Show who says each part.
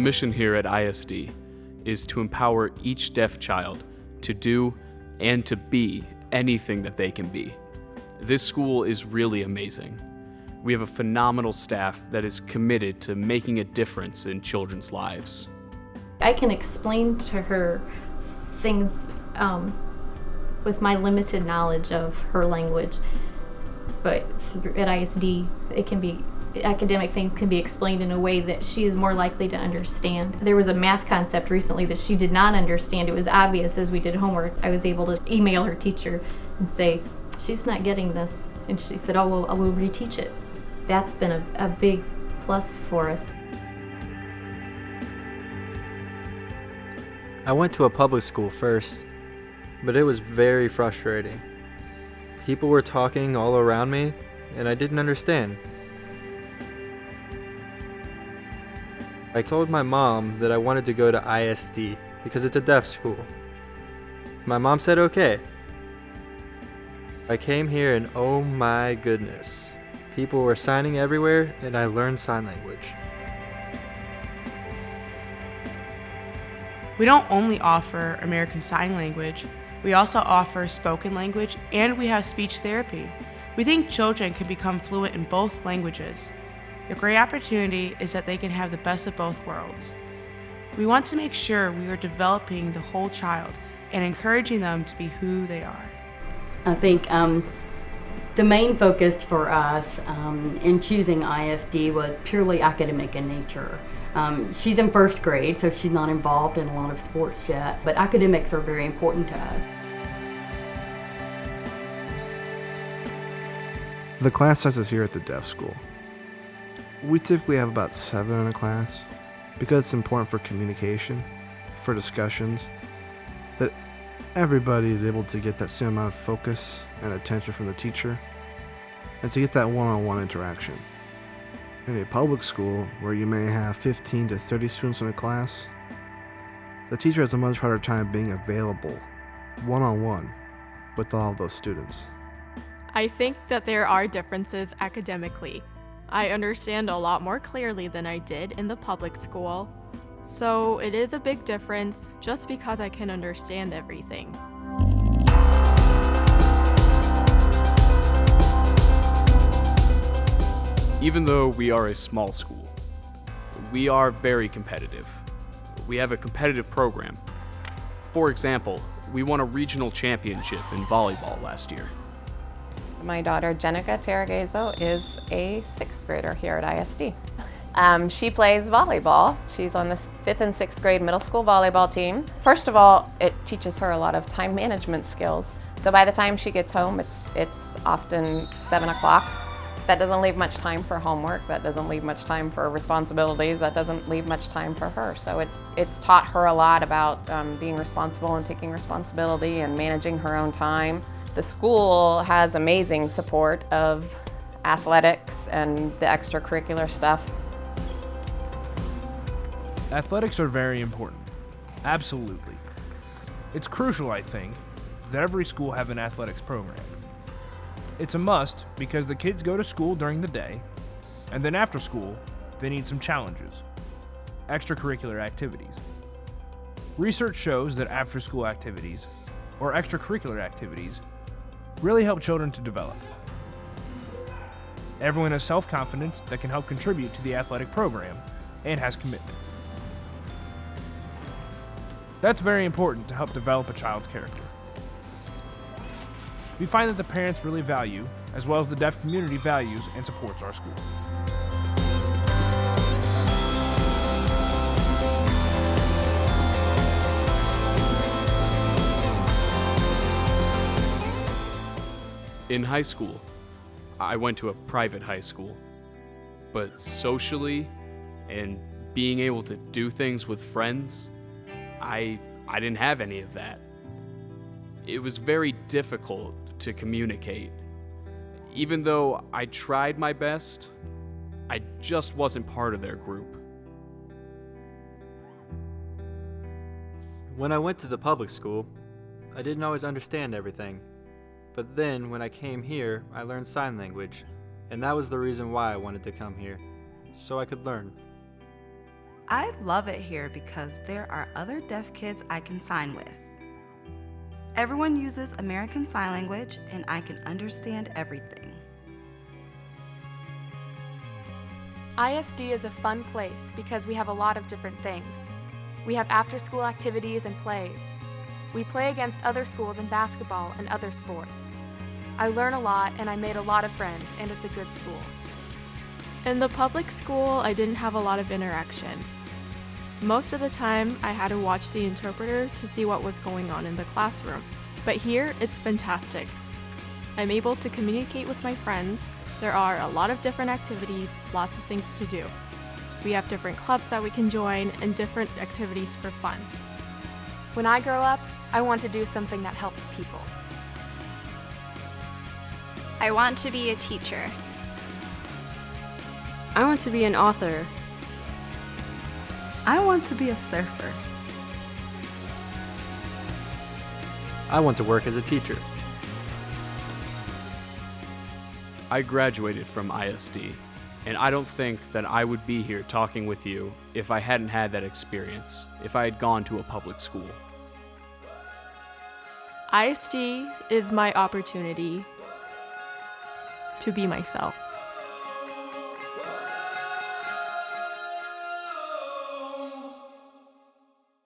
Speaker 1: mission here at ISD is to empower each deaf child to do and to be anything that they can be. This school is really amazing. We have a phenomenal staff that is committed to making a difference in children's lives.
Speaker 2: I can explain to her things with my limited knowledge of her language, but at ISD, academic things can be explained in a way that she is more likely to understand. There was a math concept recently that she did not understand. It was obvious as we did homework. I was able to email her teacher and say, she's not getting this. And she said, oh, well, I will reteach it. That's been a big plus for us.
Speaker 3: I went to a public school first, but it was very frustrating. People were talking all around me, and I didn't understand. I told my mom that I wanted to go to ISD because it's a deaf school. My mom said okay. I came here and oh my goodness, people were signing everywhere and I learned sign language.
Speaker 4: We don't only offer American Sign Language, we also offer spoken language and we have speech therapy. We think children can become fluent in both languages. The great opportunity is that they can have the best of both worlds. We want to make sure we are developing the whole child and encouraging them to be who they are.
Speaker 5: I think the main focus for us in choosing ISD was purely academic in nature. She's in first grade, so she's not involved in a lot of sports yet, but academics are very important to us.
Speaker 6: The class sizes here at the deaf school. We typically have about 7 in a class because it's important for communication, for discussions, that everybody is able to get that same amount of focus and attention from the teacher, and to get that one-on-one interaction. In a public school where you may have 15 to 30 students in a class, the teacher has a much harder time being available one-on-one with all of those students.
Speaker 7: I think that there are differences academically. I understand a lot more clearly than I did in the public school, so it is a big difference just because I can understand everything.
Speaker 1: Even though we are a small school, we are very competitive. We have a competitive program. For example, we won a regional championship in volleyball last year.
Speaker 8: My daughter, Jenica Terragezo, is a 6th grader here at ISD. She plays volleyball. She's on the 5th and 6th grade middle school volleyball team. First of all, it teaches her a lot of time management skills. So by the time she gets home, it's often 7 o'clock. That doesn't leave much time for homework. That doesn't leave much time for responsibilities. That doesn't leave much time for her. So it's taught her a lot about being responsible and taking responsibility and managing her own time. The school has amazing support of athletics and the extracurricular stuff.
Speaker 9: Athletics are very important. Absolutely. It's crucial, I think, that every school have an athletics program. It's a must because the kids go to school during the day, and then after school, they need some challenges, extracurricular activities. Research shows that after-school activities, or extracurricular activities, really help children to develop. Everyone has self-confidence that can help contribute to the athletic program and has commitment. That's very important to help develop a child's character. We find that the parents really value, as well as the deaf community values and supports our school.
Speaker 1: In high school, I went to a private high school, but socially and being able to do things with friends, I didn't have any of that. It was very difficult to communicate. Even though I tried my best, I just wasn't part of their group.
Speaker 3: When I went to the public school, I didn't always understand everything. But then, when I came here, I learned sign language, and that was the reason why I wanted to come here, so I could learn.
Speaker 10: I love it here because there are other deaf kids I can sign with. Everyone uses American Sign Language and I can understand everything.
Speaker 11: ISD is a fun place because we have a lot of different things. We have after-school activities and plays. We play against other schools in basketball and other sports. I learn a lot and I made a lot of friends, and it's a good school.
Speaker 7: In the public school, I didn't have a lot of interaction. Most of the time, I had to watch the interpreter to see what was going on in the classroom. But here, it's fantastic. I'm able to communicate with my friends. There are a lot of different activities, lots of things to do. We have different clubs that we can join and different activities for fun.
Speaker 11: When I grow up, I want to do something that helps people.
Speaker 12: I want to be a teacher.
Speaker 13: I want to be an author.
Speaker 10: I want to be a surfer.
Speaker 3: I want to work as a teacher.
Speaker 1: I graduated from ISD, and I don't think that I would be here talking with you if I hadn't had that experience, if I had gone to a public school.
Speaker 7: ISD is my opportunity to be myself.